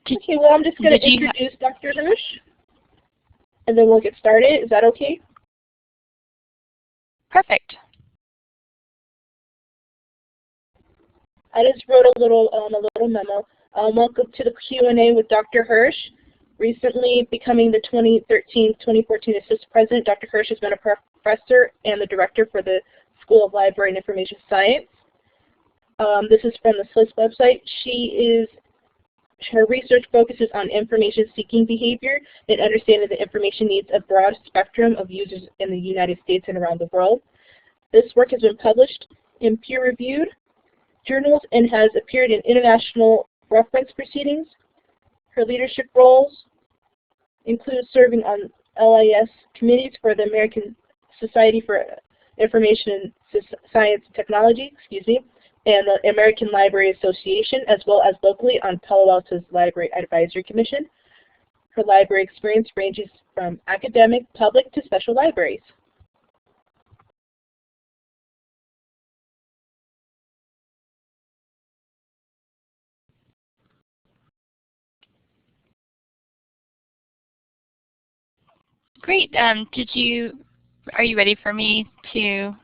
Okay, well, I'm just going to introduce Dr. Hirsh, and then we'll get started. Is that okay? Perfect. I just wrote a little memo. Welcome to the Q&A with Dr. Hirsh. Recently becoming the 2013-2014 Assistant President, Dr. Hirsh has been a professor and the director for the School of Library and Information Science. This is from the SLIS website. Her research focuses on information-seeking behavior and understanding the information needs a broad spectrum of users in the United States and around the world. This work has been published in peer-reviewed journals and has appeared in international reference proceedings. Her leadership roles include serving on LIS committees for the American Society for Information Science and Technology, and the American Library Association, as well as locally on Palo Alto's Library Advisory Commission. Her library experience ranges from academic, public, to special libraries. Great. Are you ready for me to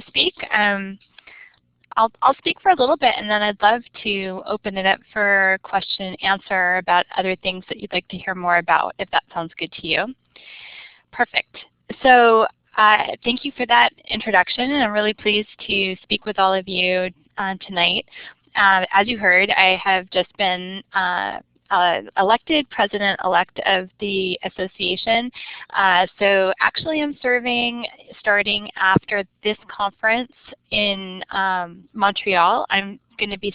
speak? I'll speak for a little bit, and then I'd love to open it up for question and answer about other things that you'd like to hear more about, if that sounds good to you. Perfect. So thank you for that introduction, and I'm really pleased to speak with all of you tonight. As you heard, I have just been elected president-elect of the association. So actually I'm serving starting after this conference in Montreal. I'm going to be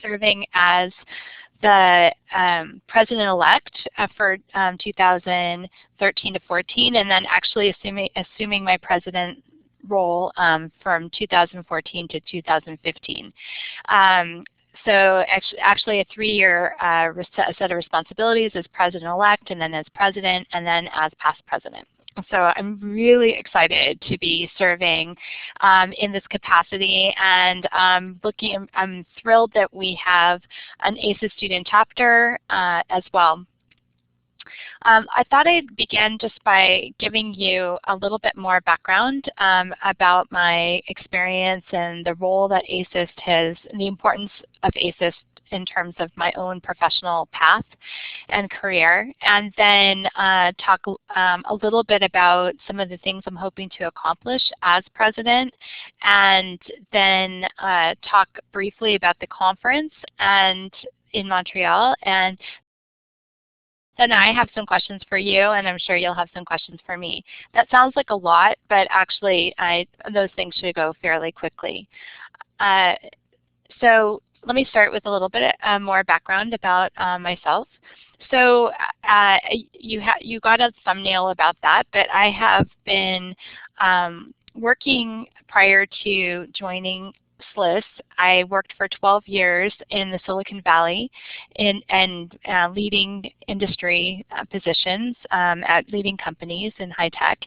serving as the president-elect for 2013 to 14, and then actually assuming my president role from 2014 to 2015. So actually a 3-year set of responsibilities as president-elect, and then as president, and then as past president. So I'm really excited to be serving in this capacity, and I'm thrilled that we have an ASIS student chapter as well. I thought I'd begin just by giving you a little bit more background about my experience and the role that ASIS has, and the importance of ASIS in terms of my own professional path and career, and then talk a little bit about some of the things I'm hoping to accomplish as president, and then talk briefly about the conference and in Montreal, and then I have some questions for you, and I'm sure you'll have some questions for me. That sounds like a lot, but actually those things should go fairly quickly. So let me start with a little bit more background about myself. So you got a thumbnail about that, but I have been working prior to joining SLIS. I worked for 12 years in the Silicon Valley and leading industry positions at leading companies in high tech.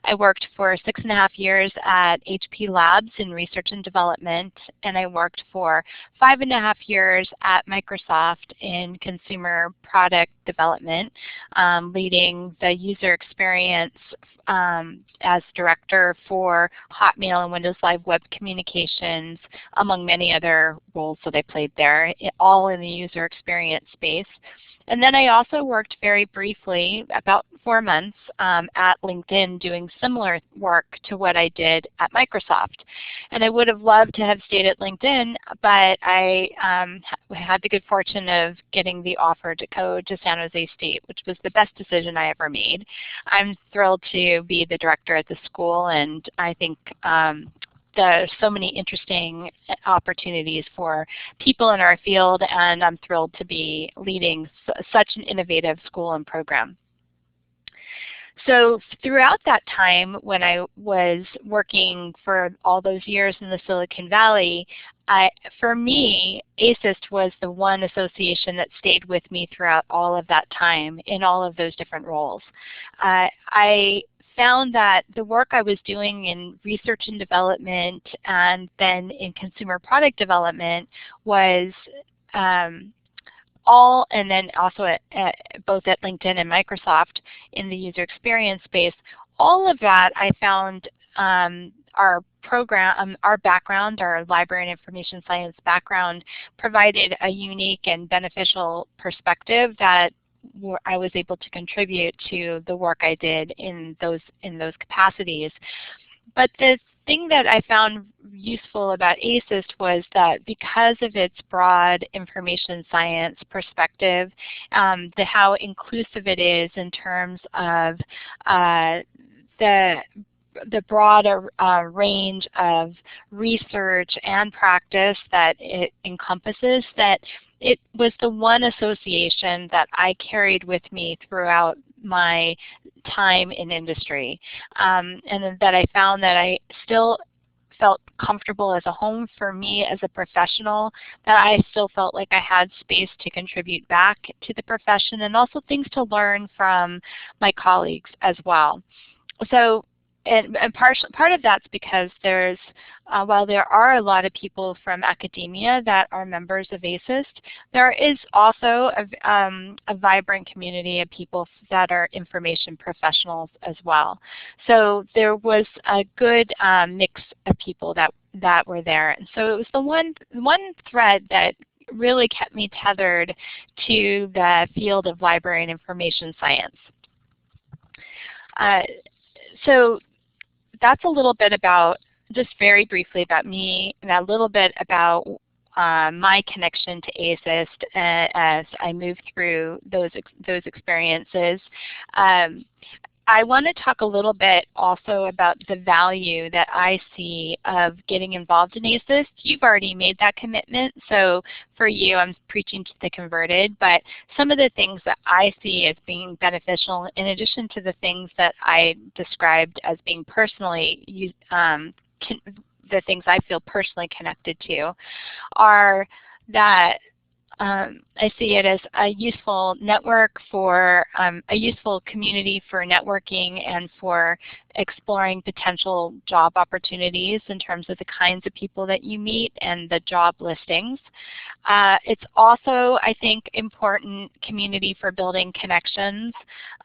I worked for 6.5 years at HP Labs in research and development, and I worked for 5.5 years at Microsoft in consumer product development, leading the user experience as director for Hotmail and Windows Live Web Communications, among many other roles that I played there, all in the user experience space. And then I also worked very briefly, about 4 months, at LinkedIn doing similar work to what I did at Microsoft. And I would have loved to have stayed at LinkedIn, but I had the good fortune of getting the offer to go to San Jose State, which was the best decision I ever made. I'm thrilled to be the director at the school, and I think there's so many interesting opportunities for people in our field, and I'm thrilled to be leading such an innovative school and program. So throughout that time when I was working for all those years in the Silicon Valley, for me, ASIS was the one association that stayed with me throughout all of that time in all of those different roles. I found that the work I was doing in research and development and then in consumer product development was and then also both at LinkedIn and Microsoft in the user experience space, all of that I found our background, our library and information science background, provided a unique and beneficial perspective that I was able to contribute to the work I did in those capacities. But the thing that I found useful about ASIS was that because of its broad information science perspective, how inclusive it is in terms of the broader range of research and practice that it encompasses, that it was the one association that I carried with me throughout my time in industry, and that I found that I still felt comfortable as a home for me as a professional, that I still felt like I had space to contribute back to the profession, and also things to learn from my colleagues as well. So, and part of that's because there's, while there are a lot of people from academia that are members of ASIS, there is also a vibrant community of people that are information professionals as well. So there was a good mix of people that were there. And so it was the one thread that really kept me tethered to the field of library and information science. So that's a little bit about, just very briefly about me, and a little bit about my connection to ASIS as I moved through those experiences. I want to talk a little bit also about the value that I see of getting involved in ASIS. You've already made that commitment, so for you I'm preaching to the converted, but some of the things that I see as being beneficial, in addition to the things that I described as being personally, the things I feel personally connected to, are that I see it as a useful network for, a useful community for networking and for exploring potential job opportunities in terms of the kinds of people that you meet and the job listings. It's also, I think, important community for building connections.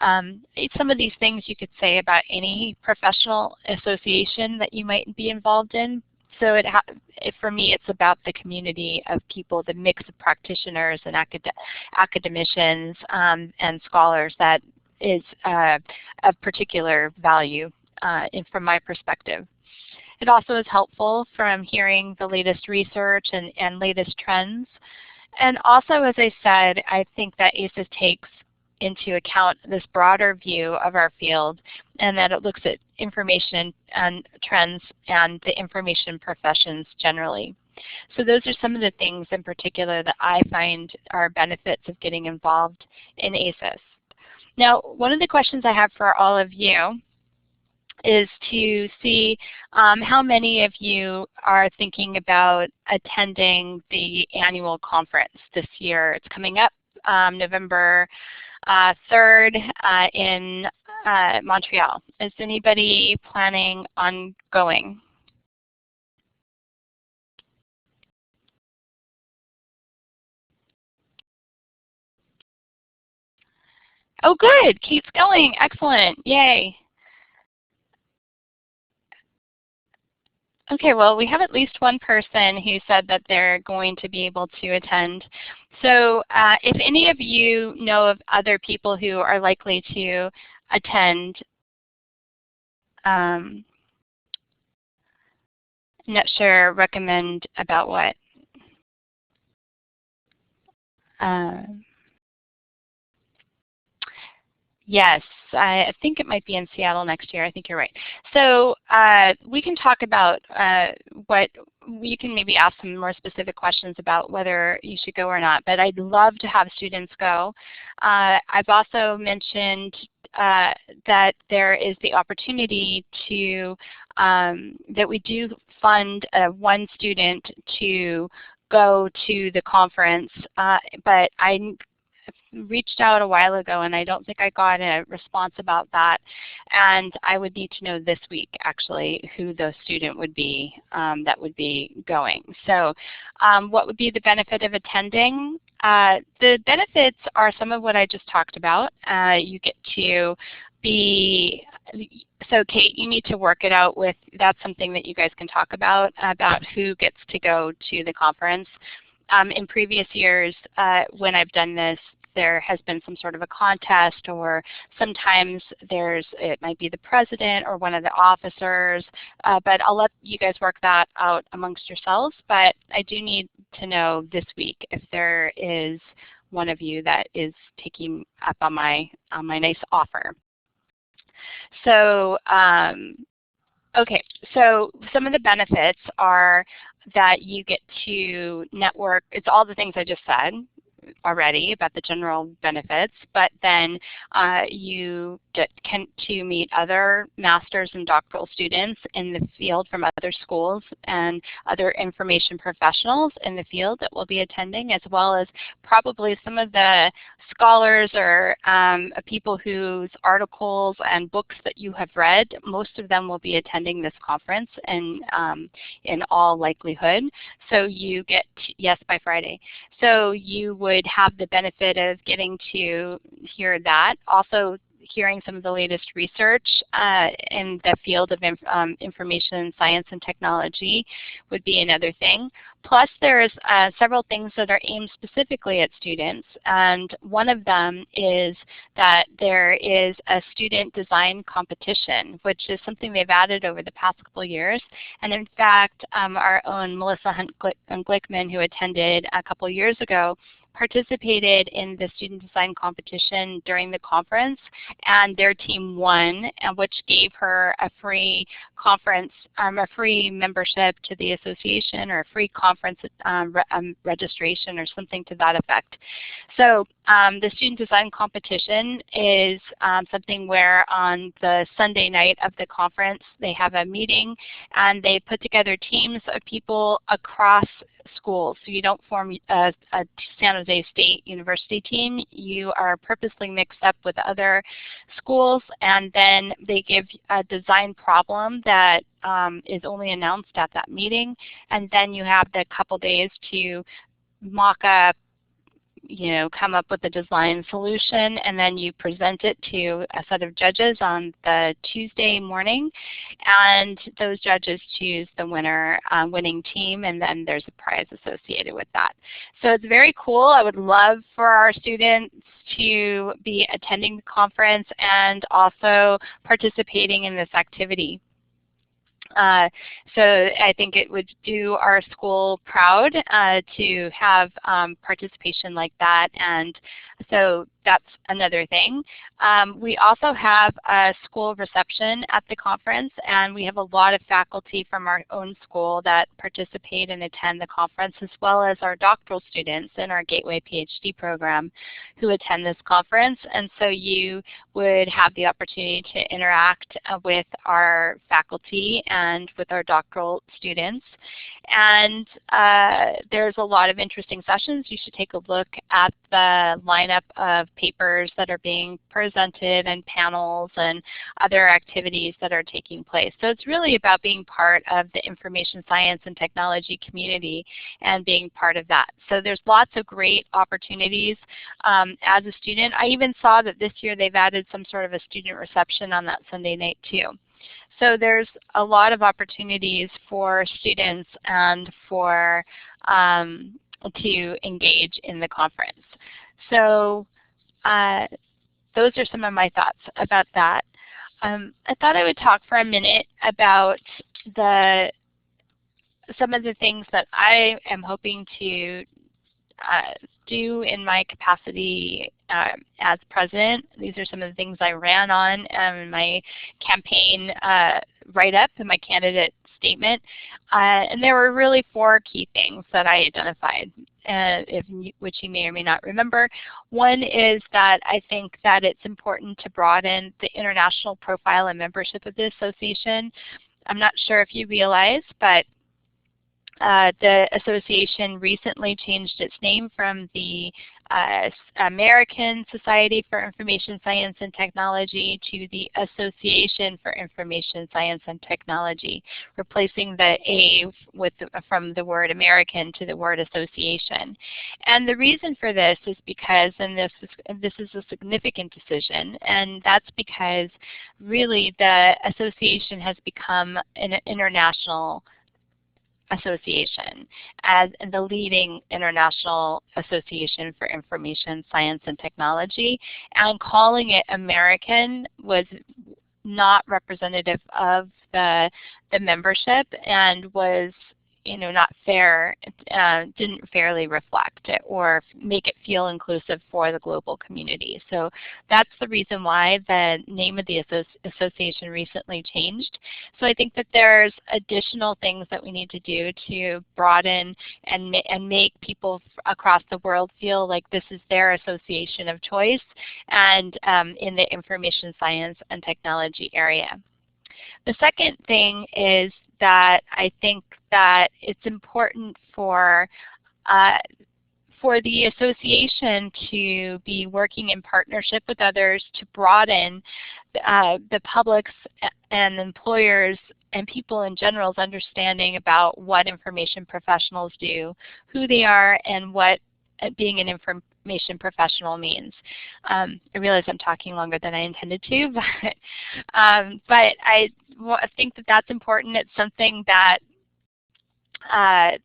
Some of these things you could say about any professional association that you might be involved in. So for me, it's about the community of people, the mix of practitioners and academicians and scholars that is of particular value from my perspective. It also is helpful from hearing the latest research and latest trends. And also, as I said, I think that ASIS takes into account this broader view of our field, and that it looks at information and trends and the information professions generally. So those are some of the things in particular that I find are benefits of getting involved in ASIS. Now, one of the questions I have for all of you is to see how many of you are thinking about attending the annual conference this year. It's coming up November 3rd in Montreal. Is anybody planning on going? Oh, good. Keeps going. Excellent. Yay. Okay, well, we have at least one person who said that they're going to be able to attend. So if any of you know of other people who are likely to attend, I'm not sure, recommend about what. Yes, I think it might be in Seattle next year. I think you're right. So we can talk about you can maybe ask some more specific questions about whether you should go or not, but I'd love to have students go. I've also mentioned that there is the opportunity to, that we do fund one student to go to the conference, but I reached out a while ago and I don't think I got a response about that, and I would need to know this week actually who the student would be that would be going. So what would be the benefit of attending? The benefits are some of what I just talked about. You get to be, so Kate, you need to work it out with, that's something that you guys can talk about who gets to go to the conference. In previous years, when I've done this, there has been some sort of a contest, or sometimes it might be the president or one of the officers, but I'll let you guys work that out amongst yourselves. But I do need to know this week if there is one of you that is taking up on my nice offer. So okay, so some of the benefits are that you get to network. It's all the things I just said already about the general benefits, but then you get to meet other master's and doctoral students in the field from other schools and other information professionals in the field that will be attending, as well as probably some of the scholars or people whose articles and books that you have read. Most of them will be attending this conference in all likelihood. So you get, yes, by Friday. So you would have the benefit of getting to hear that. Also hearing some of the latest research in the field of information science and technology would be another thing. Plus there's several things that are aimed specifically at students, and one of them is that there is a student design competition, which is something they've added over the past couple years. And in fact, our own Melissa Hunt-Glickman, who attended a couple years ago, participated in the student design competition during the conference, and their team won, which gave her a free conference, a free membership to the association, or a free conference registration, or something to that effect. So the student design competition is something where on the Sunday night of the conference they have a meeting and they put together teams of people across schools. So you don't form a San Jose State University team. You are purposely mixed up with other schools, and then they give a design problem that is only announced at that meeting, and then you have the couple days to mock up, come up with a design solution, and then you present it to a set of judges on the Tuesday morning, and those judges choose the winning team, and then there's a prize associated with that. So it's very cool. I would love for our students to be attending the conference and also participating in this activity. So I think it would do our school proud to have participation like that, and so that's another thing. We also have a school reception at the conference, and we have a lot of faculty from our own school that participate and attend the conference, as well as our doctoral students in our Gateway PhD program who attend this conference. And so you would have the opportunity to interact with our faculty and with our doctoral students. And there's a lot of interesting sessions. You should take a look at the lineup of papers that are being presented and panels and other activities that are taking place. So it's really about being part of the information science and technology community and being part of that. So there's lots of great opportunities as a student. I even saw that this year they've added some sort of a student reception on that Sunday night too. So there's a lot of opportunities for students and for to engage in the conference. So those are some of my thoughts about that. I thought I would talk for a minute about some of the things that I am hoping to do in my capacity as president. These are some of the things I ran on in my campaign write-up and my candidate statement. And there were really 4 key things that I identified, which you may or may not remember. One is that I think that it's important to broaden the international profile and membership of the association. I'm not sure if you realize, but The association recently changed its name from the American Society for Information Science and Technology to the Association for Information Science and Technology, replacing the A from the word American to the word association. And the reason for this is because, and this is a significant decision, and that's because really the association has become an international association as the leading international association for information science and technology, and calling it American was not representative of the membership and was not fair, didn't fairly reflect it or make it feel inclusive for the global community. So that's the reason why the name of the association recently changed. So I think that there's additional things that we need to do to broaden and make people across the world feel like this is their association of choice and in the information science and technology area. The second thing is that I think that it's important for the association to be working in partnership with others to broaden the public's and employers and people in general's understanding about what information professionals do, who they are, and what being an information professional means. I realize I'm talking longer than I intended to, but I think that that's important. It's something that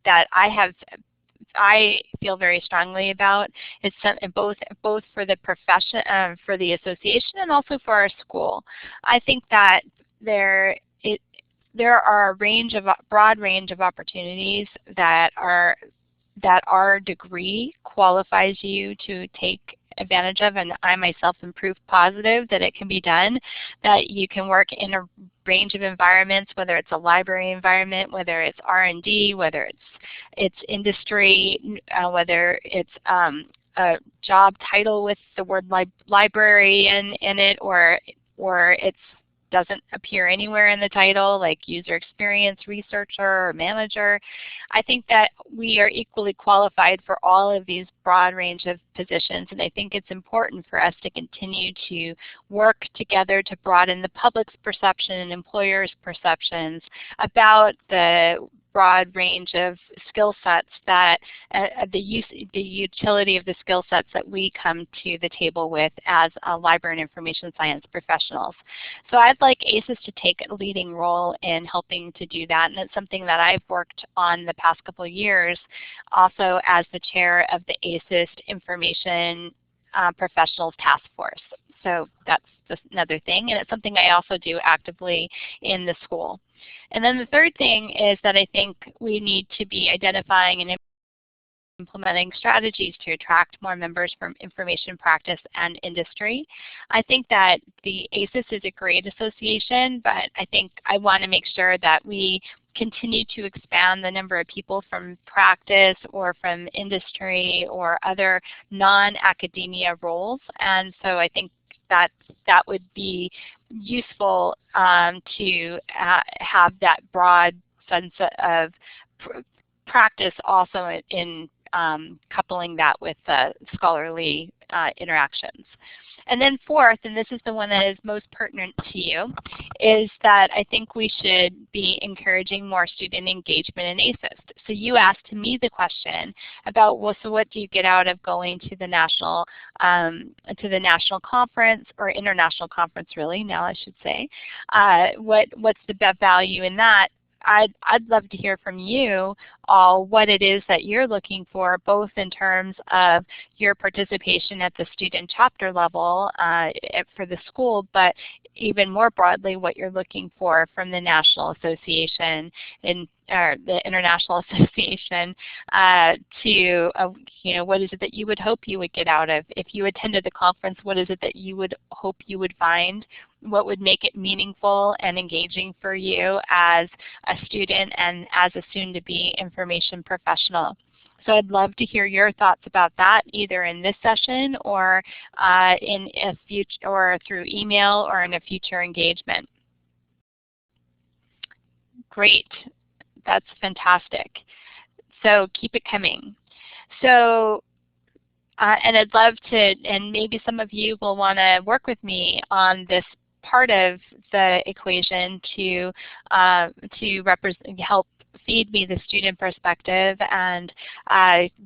that I feel very strongly about. It's both for the profession, for the association, and also for our school. I think that there are a broad range of opportunities that our degree qualifies you to take advantage of, and I myself am proof positive that it can be done, that you can work in a range of environments, whether it's a library environment, whether it's R&D, whether it's industry, whether it's a job title with the word library in it, or it's doesn't appear anywhere in the title, like user experience researcher or manager. I think that we are equally qualified for all of these broad range of positions, and I think it's important for us to continue to work together to broaden the public's perception and employers' perceptions about the broad range of skill sets that the utility of the skill sets that we come to the table with as library and information science professionals. So I'd like ASIS to take a leading role in helping to do that, and it's something that I've worked on the past couple of years, also as the chair of the ASIS Information Professionals Task Force. So that's just another thing, and it's something I also do actively in the school. And then the third thing is that I think we need to be identifying and implementing strategies to attract more members from information practice and industry. I think that the ASIS is a great association, but I think I want to make sure that we continue to expand the number of people from practice or from industry or other non-academia roles. And so I think that would be useful to have that broad sense of practice also in coupling that with scholarly interactions. And then fourth, and this is the one that is most pertinent to you, is that I think we should be encouraging more student engagement in ASIS. So you asked me the question about, well, so what do you get out of going to the national conference, or international conference really, now I should say. What's the value in that? I'd love to hear from you all what it is that you're looking for, both in terms of your participation at the student chapter level for the school, but even more broadly what you're looking for from the National Association or the International Association to what is it that you would hope you would get out of? If you attended the conference, what is it that you would hope you would find? What would make it meaningful and engaging for you as a student and as a soon-to-be information professional? So I'd love to hear your thoughts about that, either in this session or in a future, or through email or in a future engagement. Great, that's fantastic. So keep it coming. So, and I'd love to, and maybe some of you will want to work with me on this part of the equation to help feed me the student perspective and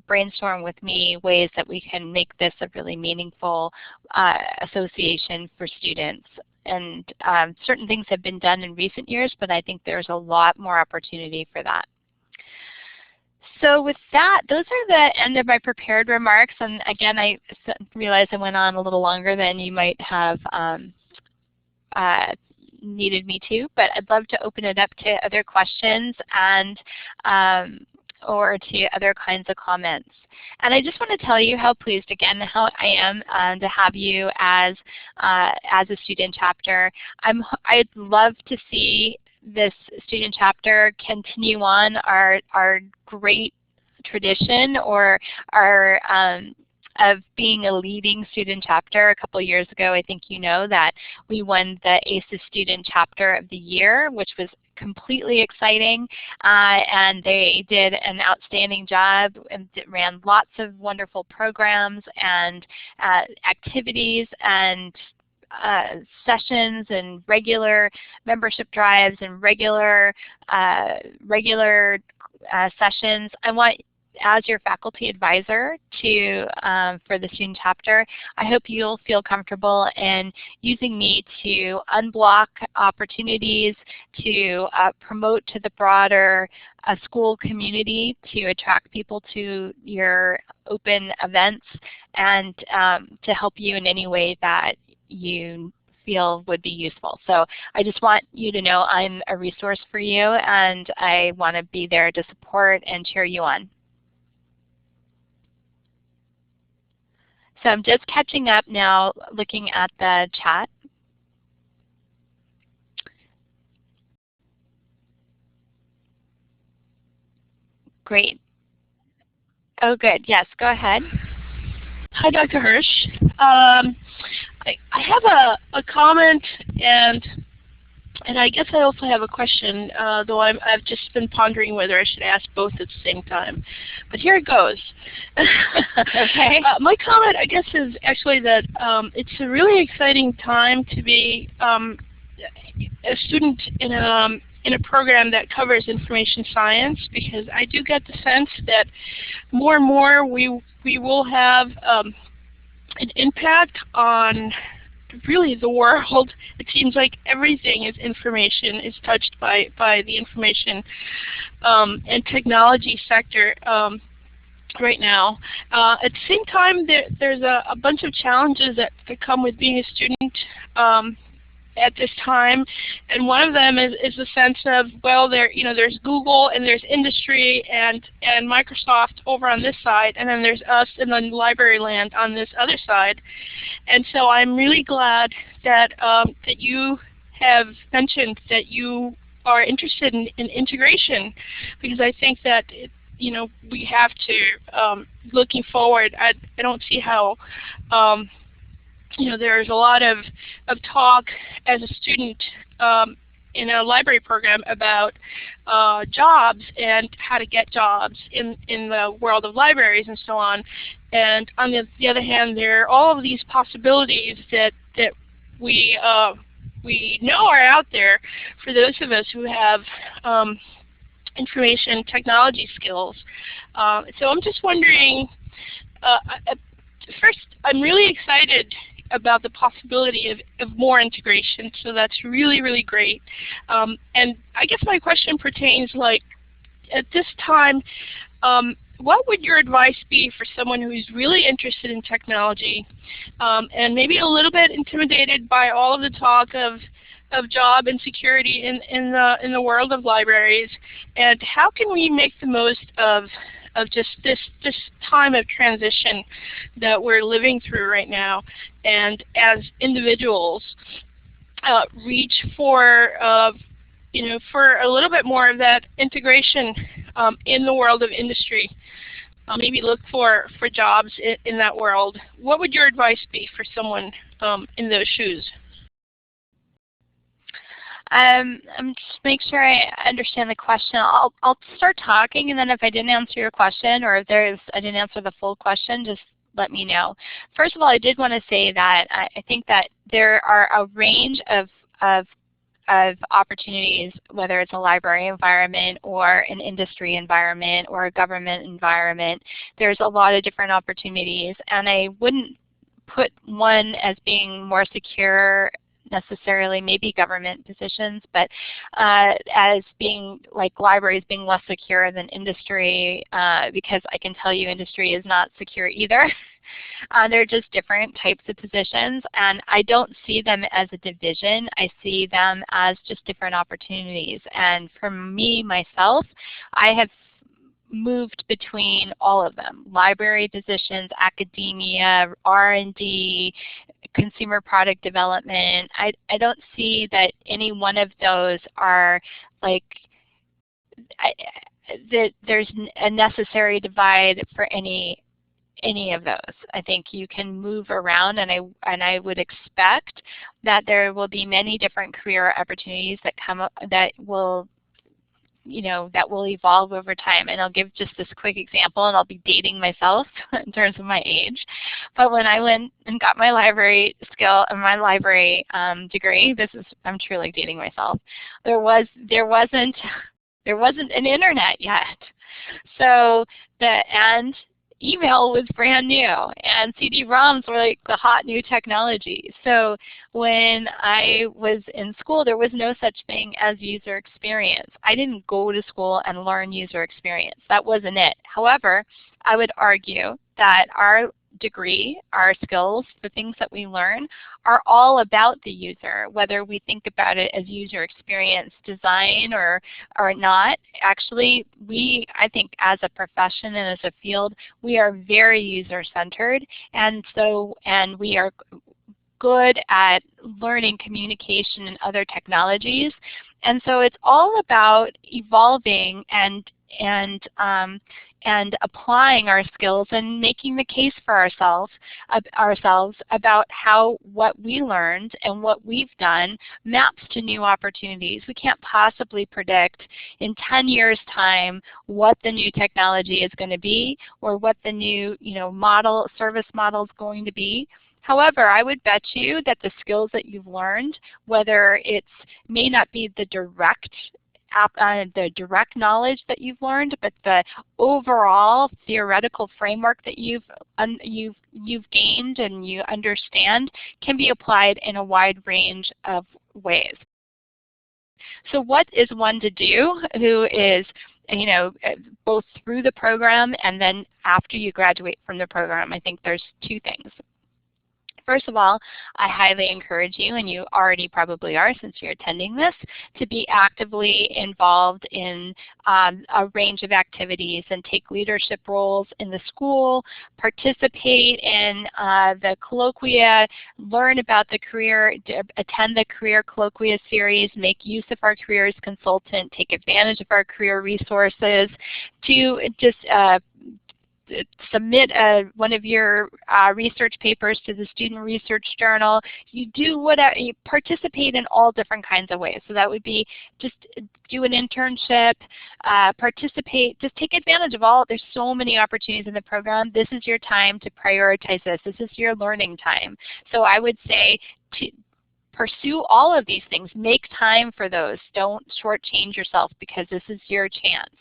brainstorm with me ways that we can make this a really meaningful association for students. And certain things have been done in recent years, but I think there's a lot more opportunity for that. So with that, those are the end of my prepared remarks. And again, I realized I went on a little longer than you might have needed me to, but I'd love to open it up to other questions and or to other kinds of comments. And I just want to tell you how pleased again how I am to have you as a student chapter. I'd love to see this student chapter continue on our great tradition or our of being a leading student chapter. A couple years ago, I think you know that we won the ASIS Student Chapter of the Year, which was completely exciting, and they did an outstanding job and ran lots of wonderful programs and activities and sessions and regular membership drives and regular sessions. I want, as your faculty advisor for the student chapter, I hope you'll feel comfortable in using me to unblock opportunities, to promote to the broader school community, to attract people to your open events, and to help you in any way that you feel would be useful. So I just want you to know I'm a resource for you, and I want to be there to support and cheer you on. So I'm just catching up now, looking at the chat. Great. Oh, good. Yes, go ahead. Hi, Dr. Hirsh. I have a comment and I guess I also have a question, though I've just been pondering whether I should ask both at the same time. But here it goes. Okay. My comment, I guess, is actually that it's a really exciting time to be a student in a program that covers information science, because I do get the sense that more and more we will have an impact on really the world. It seems like everything is information, is touched by the information and technology sector right now. At the same time, there's a bunch of challenges that come with being a student at this time, and one of them is the sense of, well, there's Google and there's industry and Microsoft over on this side, and then there's us in the library land on this other side. And so I'm really glad that that you have mentioned that you are interested in integration, because I think that we have to, looking forward, I don't see how there's a lot of talk as a student in a library program about jobs and how to get jobs in the world of libraries and so on. And on the other hand, there are all of these possibilities that we know are out there for those of us who have information technology skills. So I'm just wondering, first, I'm really excited about the possibility of more integration, so that's really, really great. And I guess my question pertains, like, at this time, what would your advice be for someone who's really interested in technology and maybe a little bit intimidated by all of the talk of job insecurity in the world of libraries, and how can we make the most of just this time of transition that we're living through right now, and as individuals reach for for a little bit more of that integration in the world of industry, maybe look for jobs in that world. What would your advice be for someone in those shoes? Just make sure I understand the question. I'll start talking, and then if I didn't answer your question, or if I didn't answer the full question, just let me know. First of all, I did want to say that I think that there are a range of opportunities, whether it's a library environment or an industry environment or a government environment. There's a lot of different opportunities, and I wouldn't put one as being more secure necessarily, maybe government positions, but as being like libraries being less secure than industry, because I can tell you industry is not secure either. They're just different types of positions, and I don't see them as a division. I see them as just different opportunities. And for me, myself, I have moved between all of them: library positions, academia, R&D, consumer product development. I don't see that any one of those are like that there's a necessary divide for any of those. I think you can move around, and I would expect that there will be many different career opportunities that come up that will evolve over time. And I'll give just this quick example, and I'll be dating myself in terms of my age. But when I went and got my library degree, I'm truly dating myself. There wasn't an internet yet. So email was brand new, and CD-ROMs were like the hot new technology. So when I was in school, there was no such thing as user experience. I didn't go to school and learn user experience. That wasn't it. However, I would argue that our degree, our skills, the things that we learn are all about the user, whether we think about it as user experience design or not. Actually, I think as a profession and as a field, we are very user-centered, and we are good at learning communication and other technologies. And so it's all about evolving and applying our skills and making the case for ourselves about how what we learned and what we've done maps to new opportunities. We can't possibly predict in 10 years' time what the new technology is going to be or what the new service model is going to be. However, I would bet you that the skills that you've learned, whether may not be the direct knowledge that you've learned, but the overall theoretical framework that you've gained and you understand can be applied in a wide range of ways. So what is one to do who is both through the program and then after you graduate from the program? I think there's two things. First of all, I highly encourage you, and you already probably are since you're attending this, to be actively involved in a range of activities and take leadership roles in the school, participate in the colloquia, learn about the career, attend the career colloquia series, make use of our careers consultant, take advantage of our career resources, to just submit one of your research papers to the Student Research Journal. You participate in all different kinds of ways. So that would be just do an internship, participate, just take advantage of there's so many opportunities in the program. This is your time to prioritize this. This is your learning time. So I would say to pursue all of these things. Make time for those. Don't shortchange yourself because this is your chance.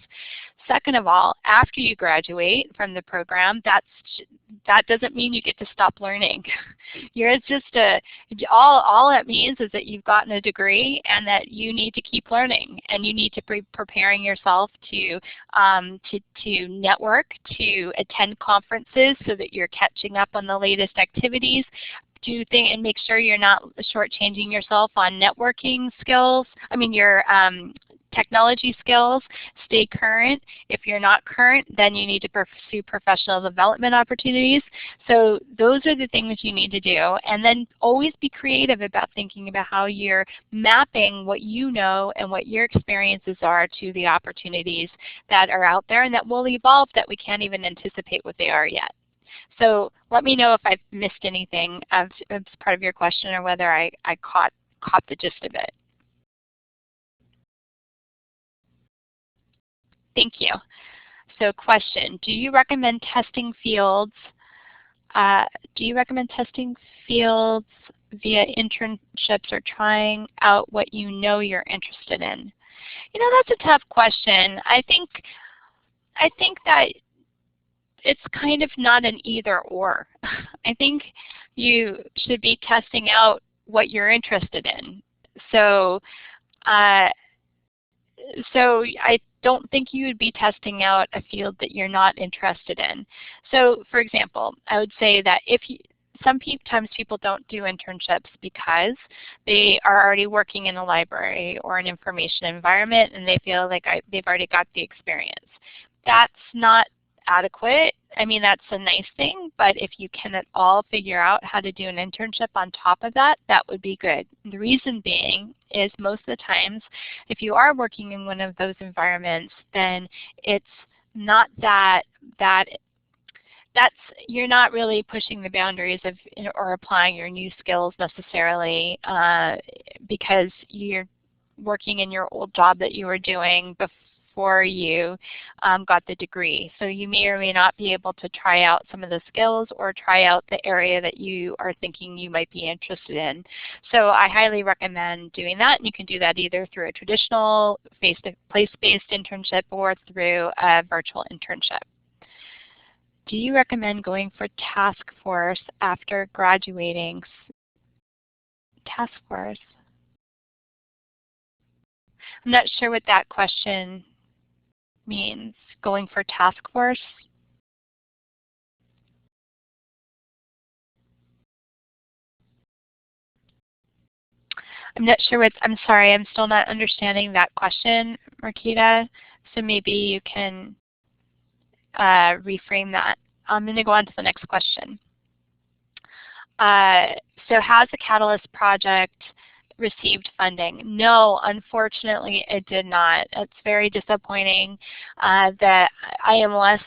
Second of all, after you graduate from the program, that doesn't mean you get to stop learning. All it means is that you've gotten a degree and that you need to keep learning, and you need to be preparing yourself to network, to attend conferences so that you're catching up on the latest activities. And make sure you're not shortchanging yourself on networking skills. Your technology skills. Stay current. If you're not current, then you need to pursue professional development opportunities. So those are the things you need to do. And then always be creative about thinking about how you're mapping what you know and what your experiences are to the opportunities that are out there and that will evolve, that we can't even anticipate what they are yet. So let me know if I've missed anything as part of your question or whether I caught the gist of it. thank you. So question, do you recommend testing fields via internships or trying out what you know you're interested in? You know, that's a tough question. I think that it's kind of not an either or. I think you should be testing out what you're interested in. So I don't think you would be testing out a field that you're not interested in. So for example, I would say that sometimes people don't do internships because they are already working in a library or an information environment and they feel like they've already got the experience. That's not adequate. I mean, that's a nice thing, but if you can at all figure out how to do an internship on top of that, that would be good. The reason being is most of the times, if you are working in one of those environments, then it's not you're not really pushing the boundaries of or applying your new skills necessarily because you're working in your old job that you were doing before you got the degree. So you may or may not be able to try out some of the skills or try out the area that you are thinking you might be interested in. So I highly recommend doing that. And you can do that either through a traditional face-to-place-based internship or through a virtual internship. Do you recommend going for task force after graduating? Task force. I'm not sure what that question means. Going for task force? I'm not sure what, I'm sorry, I'm still not understanding that question, Marquita. So maybe you can reframe that. I'm going to go on to the next question. So has the Catalyst project received funding? No, unfortunately it did not. It's very disappointing that IMLS,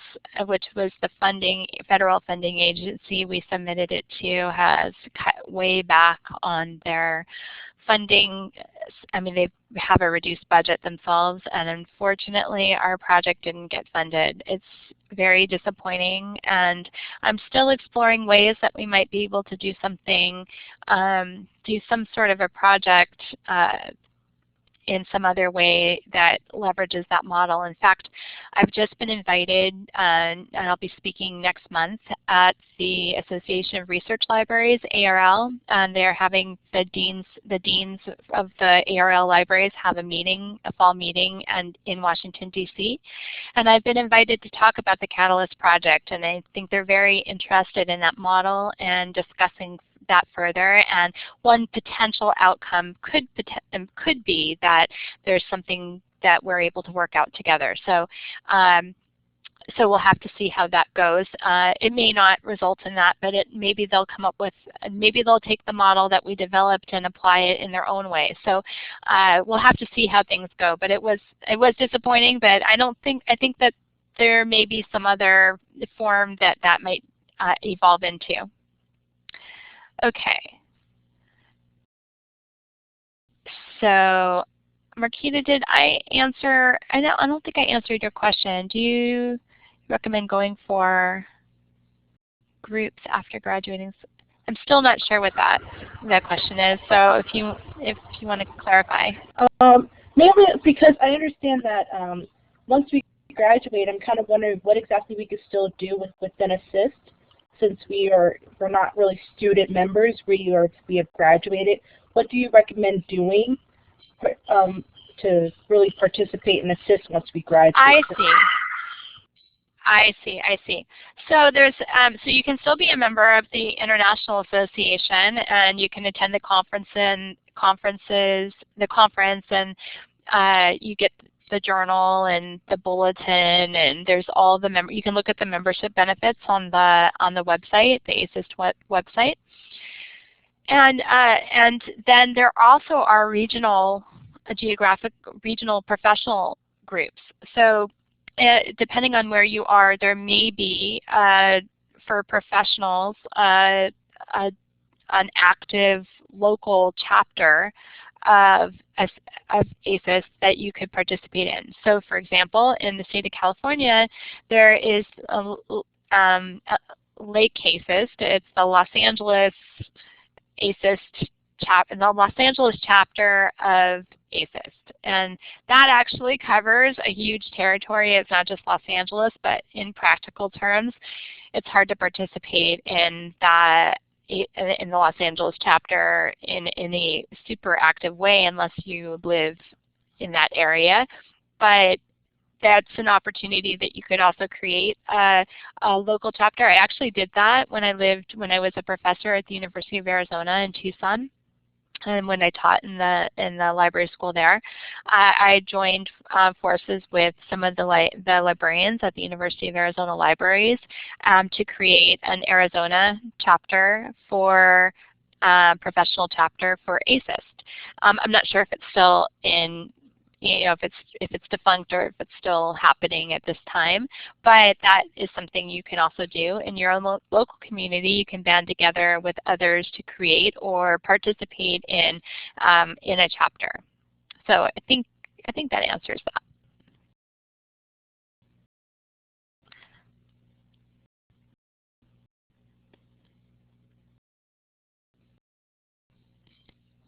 which was the federal funding agency we submitted it to, has cut way back on their funding. I mean, they have a reduced budget themselves, and unfortunately our project didn't get funded. It's very disappointing, and I'm still exploring ways that we might be able to do something, do some sort of a project in some other way that leverages that model. In fact, I've just been invited, and I'll be speaking next month at the Association of Research Libraries, ARL, and they're having the deans of the ARL libraries have a meeting, a fall meeting, and in Washington, D.C. And I've been invited to talk about the Catalyst project, and I think they're very interested in that model and discussing that further, and one potential outcome could be that there's something that we're able to work out together. So so we'll have to see how that goes. It may not result in that, but maybe they'll come up with, maybe they'll take the model that we developed and apply it in their own way. So we'll have to see how things go. But it was disappointing, but I think that there may be some other form that might evolve into. Okay. So, Marquita, did I answer? I don't think I answered your question. Do you recommend going for groups after graduating? I'm still not sure what that question is. So, if you want to clarify. Mainly because I understand that once we graduate, I'm kind of wondering what exactly we could still do within ASIST. Since we're not really student members, we have graduated. What do you recommend doing to really participate in ASIST once we graduate? I see. So there's so you can still be a member of the International Association, and you can attend the conference, and you get the journal and the bulletin, and there's all the you can look at the membership benefits on the website, the ASIST website. And then there also are regional professional groups. So depending on where you are, there may be for professionals an active local chapter of ASIS that you could participate in. So for example, in the state of California, there is Lake ASIS. It's the Los Angeles chapter of ASIS. And that actually covers a huge territory. It's not just Los Angeles, but in practical terms, it's hard to participate in the Los Angeles chapter in a super active way unless you live in that area. But that's an opportunity that you could also create a local chapter. I actually did that when I was a professor at the University of Arizona in Tucson. And when I taught in the library school there, I joined forces with some of the librarians at the University of Arizona libraries to create an Arizona chapter for professional chapter for ASIS&T. I'm not sure if it's still in, if it's defunct or if it's still happening at this time, but that is something you can also do in your own local community. You can band together with others to create or participate in a chapter. So I think that answers that.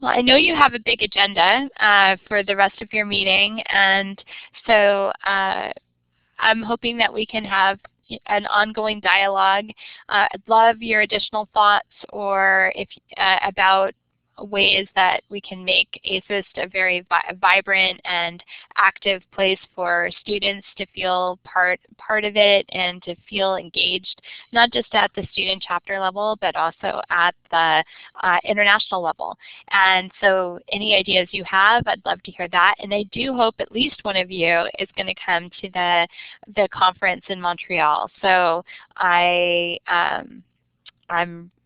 Well, I know you have a big agenda for the rest of your meeting, and so I'm hoping that we can have an ongoing dialogue. I'd love your additional thoughts or about ways that we can make ASIS&T a very vibrant and active place for students to feel part of it and to feel engaged, not just at the student chapter level, but also at the international level. And so any ideas you have, I'd love to hear that. And I do hope at least one of you is going to come to the conference in Montreal. So I'm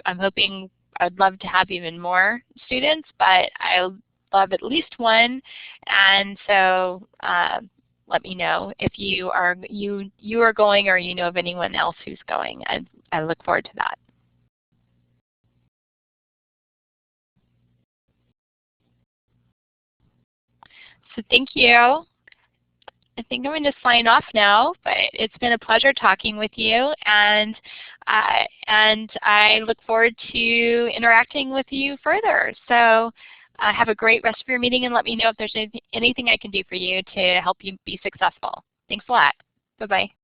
hoping. I'd love to have even more students, but I'll love at least one. And so let me know if you are going or you know of anyone else who's going. I look forward to that. So thank you. I think I'm going to sign off now, but it's been a pleasure talking with you, and I look forward to interacting with you further. So have a great rest of your meeting, and let me know if there's anything I can do for you to help you be successful. Thanks a lot. Bye-bye.